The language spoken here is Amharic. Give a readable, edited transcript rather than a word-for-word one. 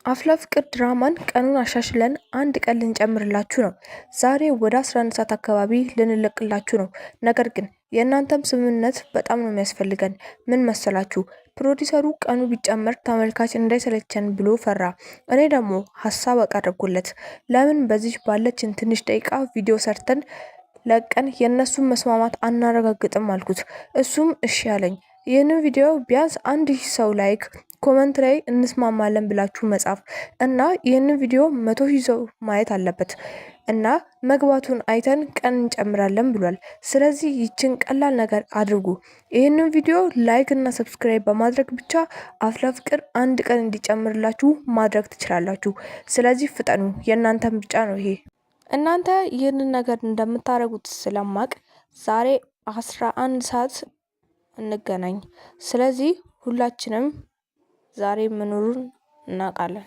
አፍላ ፍቅር ድራማን ቀኑን አሻሽለን አንድ ቀን ልንጨምርላችሁ ነው። ዛሬ ወደ 11 ሰዓት አካባቢ ልንለቅላችሁ ነው። ነገር ግን የእናንተም ስምምነት በጣም ነው የሚያስፈልገን። ምን መሰላችሁ? ፕሮዲሰሩ ቀኑ ቢጨመር ተመልካች እንዳይሰለቸን ብሎ ፈራ። እኔ ደግሞ ሀሳብ አቀረብኩለት። ለምን በዚህ ባለችን ትንሽ ደቂቃ ቪዲዮ ሰርተን ለቀን የነሱን መስማማት አናረጋግጥም አልኩት። እሱም እሺ አለኝ። ይህንን ቪዲዮ ቢያንስ 1000 ሰው ላይክ ኮመንት ላይ እንስማማለን ብላችሁ መጻፍ እና ይህንን ቪዲዮ 100,000 ሰው ማየት አለበት እና መግባቱን አይተን ቀን እንጨምራለን ብሏል። ስለዚህ ይችን ቀላል ነገር አድርጉ። ይህንን ቪዲዮ ላይክ እና ሰብስክራይብ በማድረግ ብቻ አፍላ ፍቅር አንድ ቀን እንዲጨምርላችሁ ማድረግ ትችላላችሁ። ስለዚህ ፍጠኑ። የእናንተ ምርጫ ነው ይሄ። እናንተ ይህንን ነገር እንደምታደርጉት ስለማቅ ዛሬ 11 ሰዓት እንገናኝ። ስለዚህ ሁላችንም ዛሬ መኖሩን እናውቃለን።